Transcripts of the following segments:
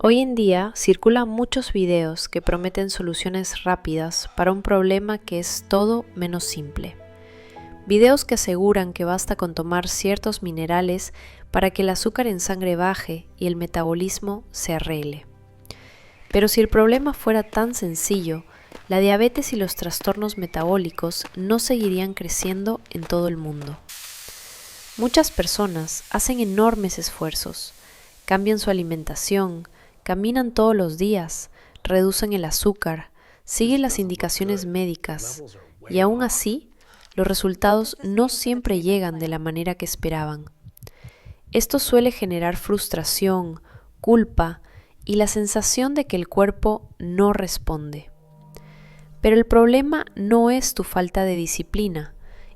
Hoy en día circulan muchos videos que prometen soluciones rápidas para un problema que es todo menos simple. Videos que aseguran que basta con tomar ciertos minerales para que el azúcar en sangre baje y el metabolismo se arregle. Pero si el problema fuera tan sencillo, la diabetes y los trastornos metabólicos no seguirían creciendo en todo el mundo. Muchas personas hacen enormes esfuerzos, cambian su alimentación, caminan todos los días, reducen el azúcar, siguen las indicaciones médicas y aún así, los resultados no siempre llegan de la manera que esperaban. Esto suele generar frustración, culpa y la sensación de que el cuerpo no responde. Pero el problema no es tu falta de disciplina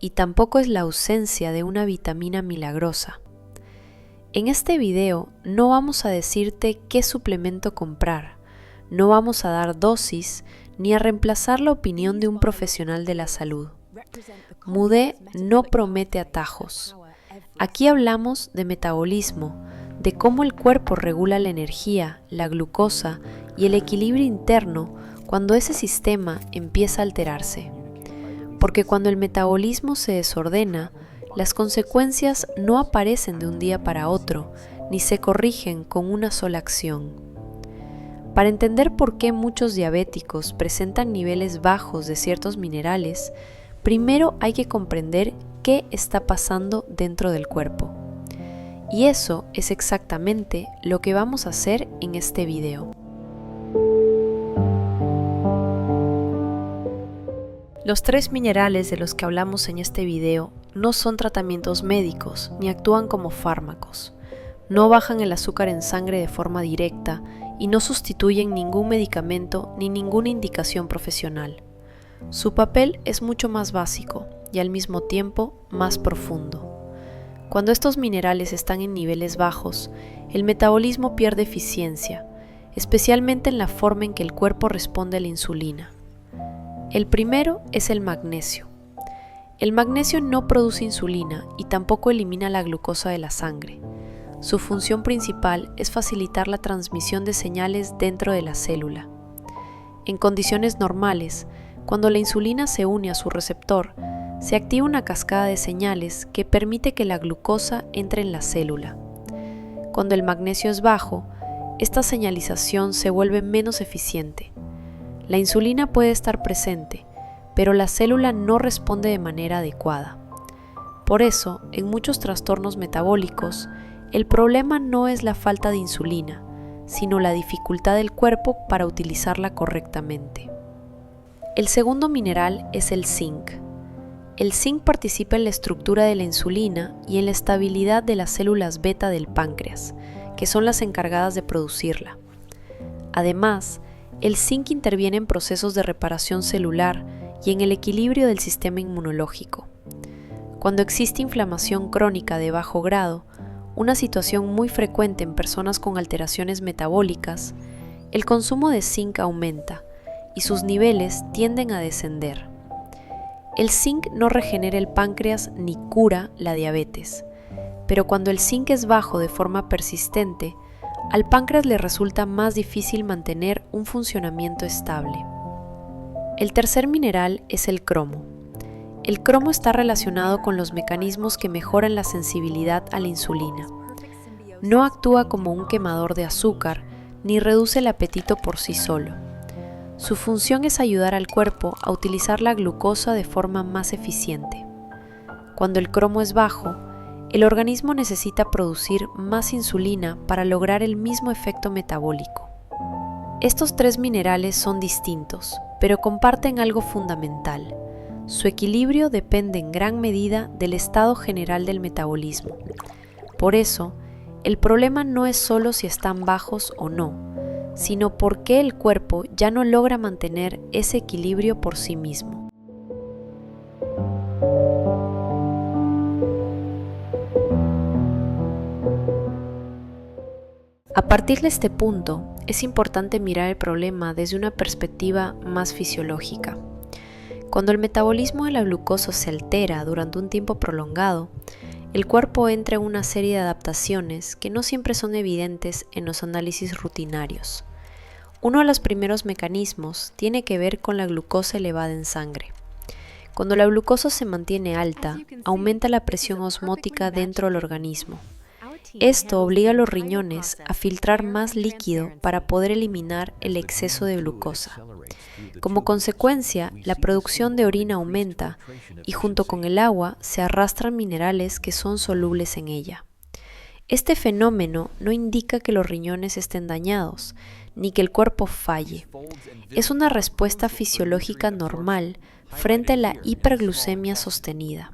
y tampoco es la ausencia de una vitamina milagrosa. En este video no vamos a decirte qué suplemento comprar, no vamos a dar dosis ni a reemplazar la opinión de un profesional de la salud. Mudé no promete atajos. Aquí hablamos de metabolismo, de cómo el cuerpo regula la energía, la glucosa y el equilibrio interno cuando ese sistema empieza a alterarse. Porque cuando el metabolismo se desordena, las consecuencias no aparecen de un día para otro, ni se corrigen con una sola acción. Para entender por qué muchos diabéticos presentan niveles bajos de ciertos minerales, primero hay que comprender qué está pasando dentro del cuerpo. Y eso es exactamente lo que vamos a hacer en este video. Los 3 minerales de los que hablamos en este video no son tratamientos médicos ni actúan como fármacos. No bajan el azúcar en sangre de forma directa y no sustituyen ningún medicamento ni ninguna indicación profesional. Su papel es mucho más básico y al mismo tiempo más profundo. Cuando estos minerales están en niveles bajos, el metabolismo pierde eficiencia, especialmente en la forma en que el cuerpo responde a la insulina. El primero es el magnesio. El magnesio no produce insulina y tampoco elimina la glucosa de la sangre. Su función principal es facilitar la transmisión de señales dentro de la célula. En condiciones normales, cuando la insulina se une a su receptor, se activa una cascada de señales que permite que la glucosa entre en la célula. Cuando el magnesio es bajo, esta señalización se vuelve menos eficiente. La insulina puede estar presente, pero la célula no responde de manera adecuada. Por eso, en muchos trastornos metabólicos, el problema no es la falta de insulina, sino la dificultad del cuerpo para utilizarla correctamente. El segundo mineral es el zinc. El zinc participa en la estructura de la insulina y en la estabilidad de las células beta del páncreas, que son las encargadas de producirla. Además, el zinc interviene en procesos de reparación celular y en el equilibrio del sistema inmunológico. Cuando existe inflamación crónica de bajo grado, una situación muy frecuente en personas con alteraciones metabólicas, el consumo de zinc aumenta y sus niveles tienden a descender. El zinc no regenera el páncreas ni cura la diabetes, pero cuando el zinc es bajo de forma persistente, al páncreas le resulta más difícil mantener un funcionamiento estable. El tercer mineral es el cromo. El cromo está relacionado con los mecanismos que mejoran la sensibilidad a la insulina. No actúa como un quemador de azúcar ni reduce el apetito por sí solo. Su función es ayudar al cuerpo a utilizar la glucosa de forma más eficiente. Cuando el cromo es bajo, el organismo necesita producir más insulina para lograr el mismo efecto metabólico. Estos 3 minerales son distintos, pero comparten algo fundamental. Su equilibrio depende en gran medida del estado general del metabolismo. Por eso, el problema no es solo si están bajos o no, sino por qué el cuerpo ya no logra mantener ese equilibrio por sí mismo. A partir de este punto, es importante mirar el problema desde una perspectiva más fisiológica. Cuando el metabolismo de la glucosa se altera durante un tiempo prolongado, el cuerpo entra en una serie de adaptaciones que no siempre son evidentes en los análisis rutinarios. Uno de los primeros mecanismos tiene que ver con la glucosa elevada en sangre. Cuando la glucosa se mantiene alta, aumenta la presión osmótica dentro del organismo. Esto obliga a los riñones a filtrar más líquido para poder eliminar el exceso de glucosa. Como consecuencia, la producción de orina aumenta y junto con el agua se arrastran minerales que son solubles en ella. Este fenómeno no indica que los riñones estén dañados, ni que el cuerpo falle. Es una respuesta fisiológica normal frente a la hiperglucemia sostenida.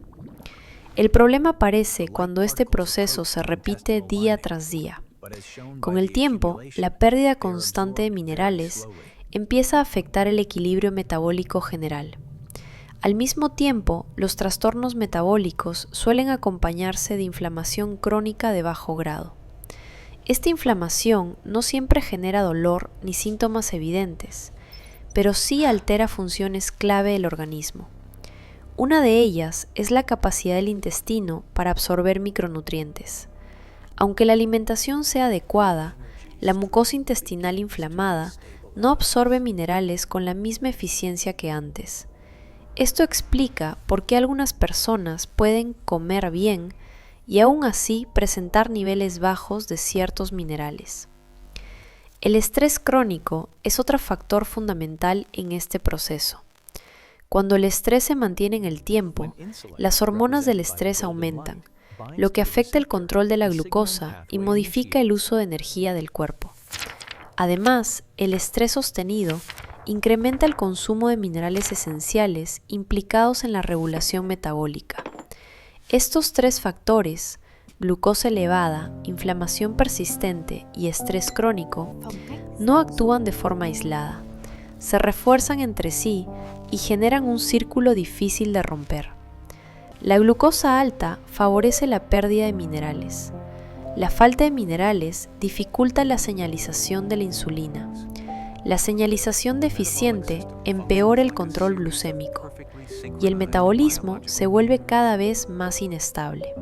El problema aparece cuando este proceso se repite día tras día. Con el tiempo, la pérdida constante de minerales empieza a afectar el equilibrio metabólico general. Al mismo tiempo, los trastornos metabólicos suelen acompañarse de inflamación crónica de bajo grado. Esta inflamación no siempre genera dolor ni síntomas evidentes, pero sí altera funciones clave del organismo. Una de ellas es la capacidad del intestino para absorber micronutrientes. Aunque la alimentación sea adecuada, la mucosa intestinal inflamada no absorbe minerales con la misma eficiencia que antes. Esto explica por qué algunas personas pueden comer bien y aún así presentar niveles bajos de ciertos minerales. El estrés crónico es otro factor fundamental en este proceso. Cuando el estrés se mantiene en el tiempo, las hormonas del estrés aumentan, lo que afecta el control de la glucosa y modifica el uso de energía del cuerpo. Además, el estrés sostenido incrementa el consumo de minerales esenciales implicados en la regulación metabólica. Estos tres factores, glucosa elevada, inflamación persistente y estrés crónico, no actúan de forma aislada. Se refuerzan entre sí y generan un círculo difícil de romper. La glucosa alta favorece la pérdida de minerales. La falta de minerales dificulta la señalización de la insulina. La señalización deficiente empeora el control glucémico y el metabolismo se vuelve cada vez más inestable.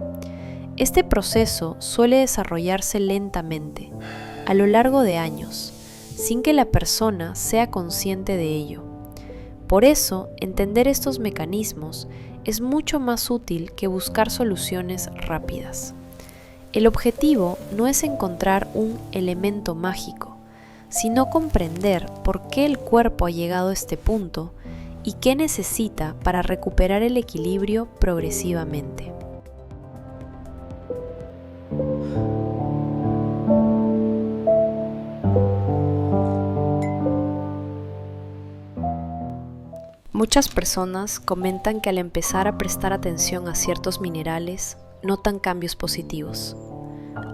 Este proceso suele desarrollarse lentamente, a lo largo de años, sin que la persona sea consciente de ello. Por eso, entender estos mecanismos es mucho más útil que buscar soluciones rápidas. El objetivo no es encontrar un elemento mágico, sino comprender por qué el cuerpo ha llegado a este punto y qué necesita para recuperar el equilibrio progresivamente. Muchas personas comentan que al empezar a prestar atención a ciertos minerales, notan cambios positivos.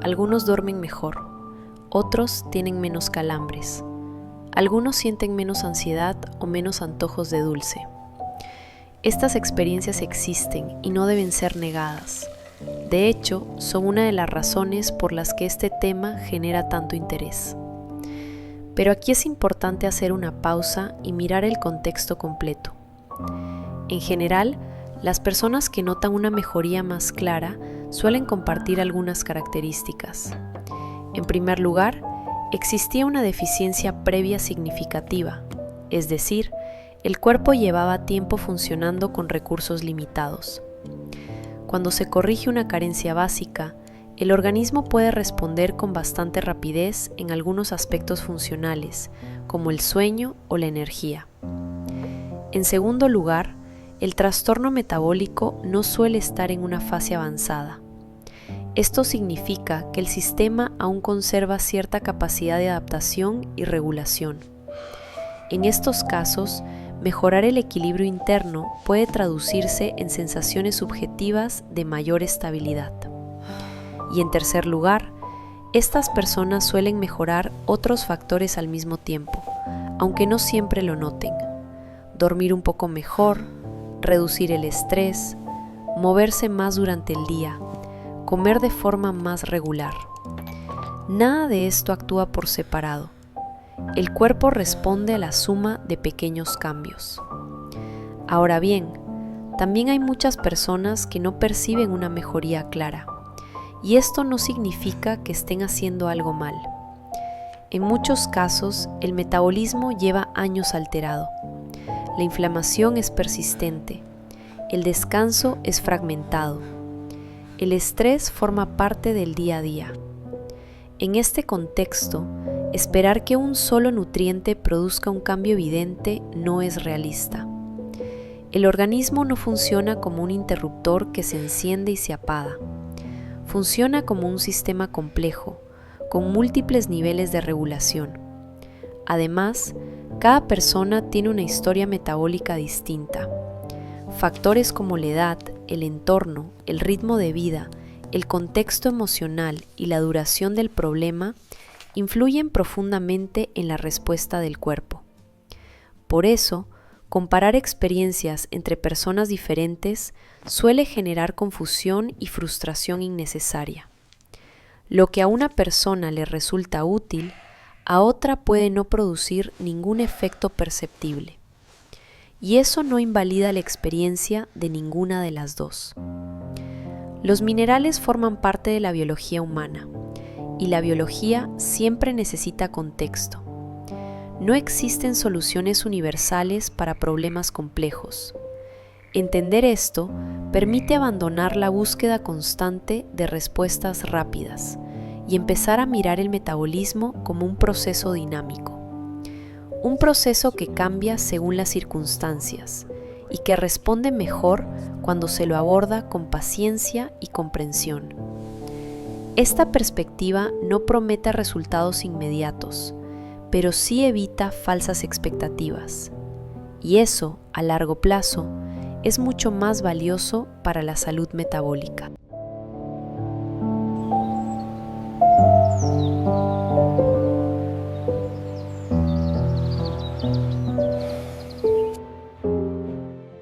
Algunos duermen mejor, otros tienen menos calambres, algunos sienten menos ansiedad o menos antojos de dulce. Estas experiencias existen y no deben ser negadas. De hecho, son una de las razones por las que este tema genera tanto interés. Pero aquí es importante hacer una pausa y mirar el contexto completo. En general, las personas que notan una mejoría más clara suelen compartir algunas características. En primer lugar, existía una deficiencia previa significativa, es decir, el cuerpo llevaba tiempo funcionando con recursos limitados. Cuando se corrige una carencia básica, el organismo puede responder con bastante rapidez en algunos aspectos funcionales, como el sueño o la energía. En segundo lugar, el trastorno metabólico no suele estar en una fase avanzada. Esto significa que el sistema aún conserva cierta capacidad de adaptación y regulación. En estos casos, mejorar el equilibrio interno puede traducirse en sensaciones subjetivas de mayor estabilidad. Y en tercer lugar, estas personas suelen mejorar otros factores al mismo tiempo, aunque no siempre lo noten. Dormir un poco mejor, reducir el estrés, moverse más durante el día, comer de forma más regular. Nada de esto actúa por separado. El cuerpo responde a la suma de pequeños cambios. Ahora bien, también hay muchas personas que no perciben una mejoría clara, y esto no significa que estén haciendo algo mal. En muchos casos, el metabolismo lleva años alterado. La inflamación es persistente. El descanso es fragmentado. El estrés forma parte del día a día. En este contexto, esperar que un solo nutriente produzca un cambio evidente no es realista. El organismo no funciona como un interruptor que se enciende y se apaga. Funciona como un sistema complejo, con múltiples niveles de regulación. Además, cada persona tiene una historia metabólica distinta. Factores como la edad, el entorno, el ritmo de vida, el contexto emocional y la duración del problema influyen profundamente en la respuesta del cuerpo. Por eso, comparar experiencias entre personas diferentes suele generar confusión y frustración innecesaria. Lo que a una persona le resulta útil, a otra puede no producir ningún efecto perceptible. Y eso no invalida la experiencia de ninguna de las dos. Los minerales forman parte de la biología humana, y la biología siempre necesita contexto. No existen soluciones universales para problemas complejos. Entender esto permite abandonar la búsqueda constante de respuestas rápidas y empezar a mirar el metabolismo como un proceso dinámico. Un proceso que cambia según las circunstancias y que responde mejor cuando se lo aborda con paciencia y comprensión. Esta perspectiva no promete resultados inmediatos, pero sí evita falsas expectativas. Y eso, a largo plazo, es mucho más valioso para la salud metabólica.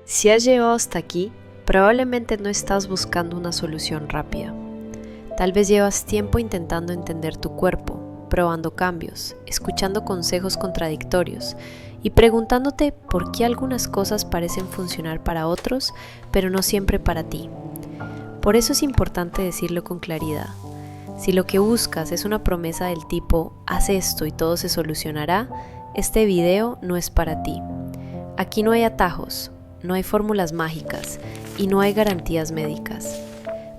Si has llegado hasta aquí, probablemente no estás buscando una solución rápida. Tal vez llevas tiempo intentando entender tu cuerpo, probando cambios, escuchando consejos contradictorios y preguntándote por qué algunas cosas parecen funcionar para otros, pero no siempre para ti. Por eso es importante decirlo con claridad. Si lo que buscas es una promesa del tipo haz esto y todo se solucionará, este video no es para ti. Aquí no hay atajos, no hay fórmulas mágicas y no hay garantías médicas.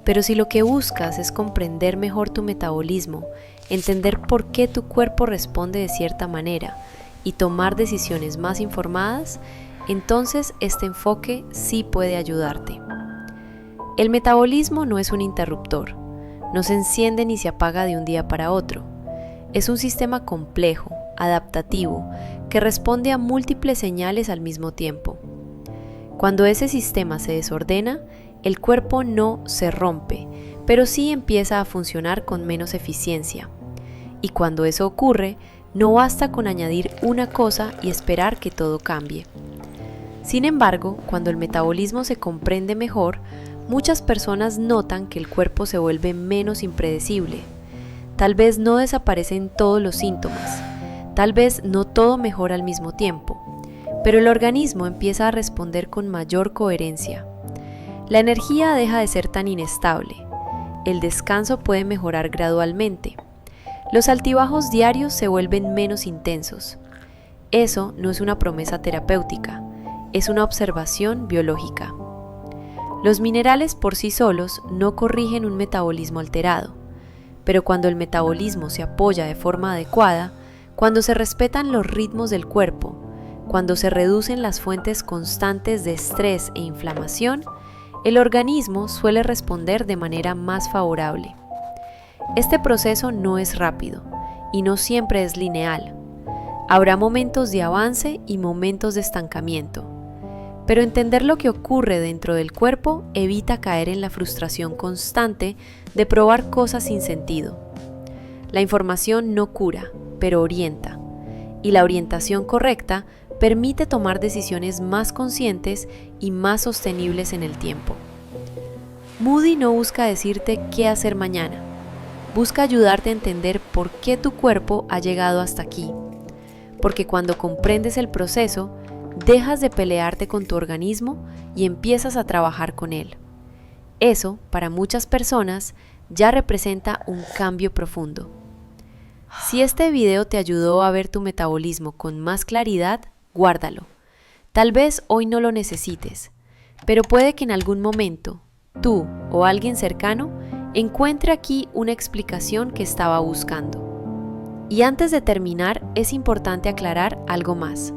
Pero si lo que buscas es comprender mejor tu metabolismo, entender por qué tu cuerpo responde de cierta manera y tomar decisiones más informadas, entonces este enfoque sí puede ayudarte. El metabolismo no es un interruptor, no se enciende ni se apaga de un día para otro. Es un sistema complejo, adaptativo, que responde a múltiples señales al mismo tiempo. Cuando ese sistema se desordena, el cuerpo no se rompe, pero sí empieza a funcionar con menos eficiencia. Y cuando eso ocurre, no basta con añadir una cosa y esperar que todo cambie. Sin embargo, cuando el metabolismo se comprende mejor, muchas personas notan que el cuerpo se vuelve menos impredecible. Tal vez no desaparecen todos los síntomas, tal vez no todo mejora al mismo tiempo, pero el organismo empieza a responder con mayor coherencia. La energía deja de ser tan inestable. El descanso puede mejorar gradualmente. Los altibajos diarios se vuelven menos intensos. Eso no es una promesa terapéutica, es una observación biológica. Los minerales por sí solos no corrigen un metabolismo alterado, pero cuando el metabolismo se apoya de forma adecuada, cuando se respetan los ritmos del cuerpo, cuando se reducen las fuentes constantes de estrés e inflamación, el organismo suele responder de manera más favorable. Este proceso no es rápido y no siempre es lineal. Habrá momentos de avance y momentos de estancamiento, pero entender lo que ocurre dentro del cuerpo evita caer en la frustración constante de probar cosas sin sentido. La información no cura, pero orienta, y la orientación correcta permite tomar decisiones más conscientes y más sostenibles en el tiempo. Moody no busca decirte qué hacer mañana, busca ayudarte a entender por qué tu cuerpo ha llegado hasta aquí, porque cuando comprendes el proceso, dejas de pelearte con tu organismo y empiezas a trabajar con él. Eso, para muchas personas, ya representa un cambio profundo. Si este video te ayudó a ver tu metabolismo con más claridad, guárdalo. Tal vez hoy no lo necesites, pero puede que en algún momento, tú o alguien cercano encuentre aquí una explicación que estaba buscando. Y antes de terminar, es importante aclarar algo más.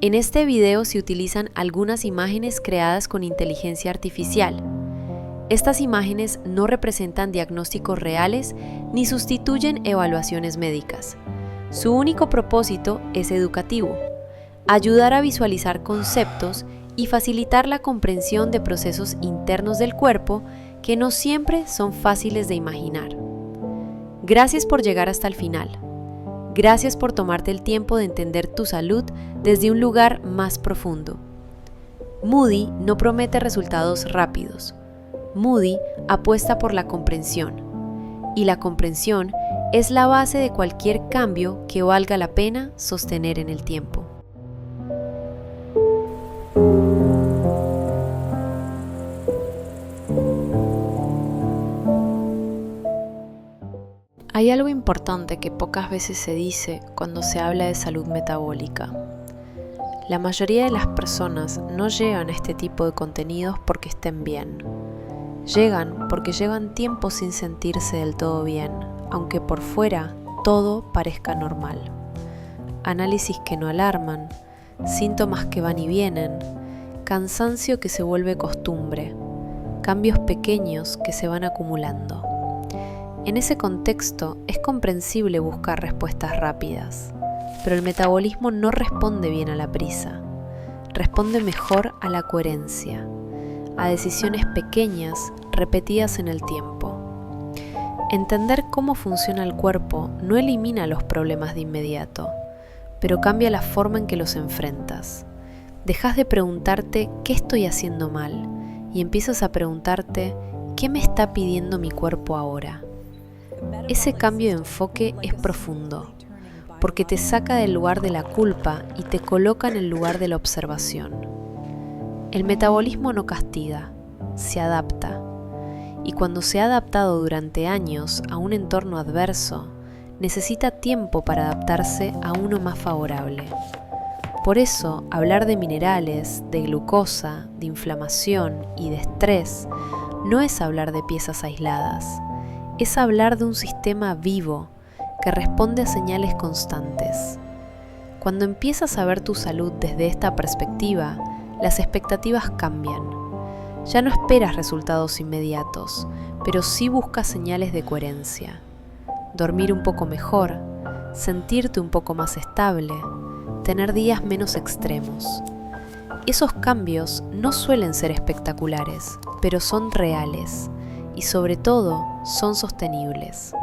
En este video se utilizan algunas imágenes creadas con inteligencia artificial. Estas imágenes no representan diagnósticos reales ni sustituyen evaluaciones médicas. Su único propósito es educativo, ayudar a visualizar conceptos y facilitar la comprensión de procesos internos del cuerpo que no siempre son fáciles de imaginar. Gracias por llegar hasta el final. Gracias por tomarte el tiempo de entender tu salud desde un lugar más profundo. Moody no promete resultados rápidos. Moody apuesta por la comprensión. Y la comprensión es la base de cualquier cambio que valga la pena sostener en el tiempo. Hay algo importante que pocas veces se dice cuando se habla de salud metabólica. La mayoría de las personas no llegan a este tipo de contenidos porque estén bien. Llegan porque llevan tiempo sin sentirse del todo bien, aunque por fuera todo parezca normal. Análisis que no alarman, síntomas que van y vienen, cansancio que se vuelve costumbre, cambios pequeños que se van acumulando. En ese contexto es comprensible buscar respuestas rápidas, pero el metabolismo no responde bien a la prisa, responde mejor a la coherencia, a decisiones pequeñas repetidas en el tiempo. Entender cómo funciona el cuerpo no elimina los problemas de inmediato, pero cambia la forma en que los enfrentas. Dejas de preguntarte ¿qué estoy haciendo mal? Y empiezas a preguntarte ¿qué me está pidiendo mi cuerpo ahora? Ese cambio de enfoque es profundo, porque te saca del lugar de la culpa y te coloca en el lugar de la observación. El metabolismo no castiga, se adapta, y cuando se ha adaptado durante años a un entorno adverso, necesita tiempo para adaptarse a uno más favorable. Por eso, hablar de minerales, de glucosa, de inflamación y de estrés no es hablar de piezas aisladas. Es hablar de un sistema vivo que responde a señales constantes. Cuando empiezas a ver tu salud desde esta perspectiva, las expectativas cambian. Ya no esperas resultados inmediatos, pero sí buscas señales de coherencia. Dormir un poco mejor, sentirte un poco más estable, tener días menos extremos. Esos cambios no suelen ser espectaculares, pero son reales. Y sobre todo, son sostenibles.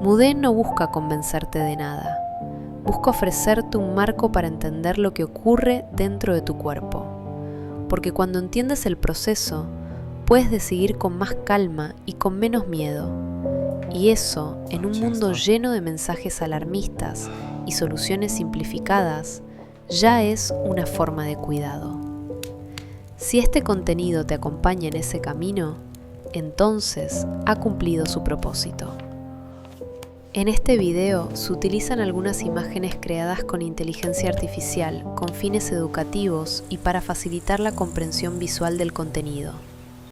Mudé no busca convencerte de nada. Busca ofrecerte un marco para entender lo que ocurre dentro de tu cuerpo. Porque cuando entiendes el proceso, puedes decidir con más calma y con menos miedo. Y eso, en un mundo lleno de mensajes alarmistas y soluciones simplificadas, ya es una forma de cuidado. Si este contenido te acompaña en ese camino, entonces ha cumplido su propósito. En este video se utilizan algunas imágenes creadas con inteligencia artificial con fines educativos y para facilitar la comprensión visual del contenido.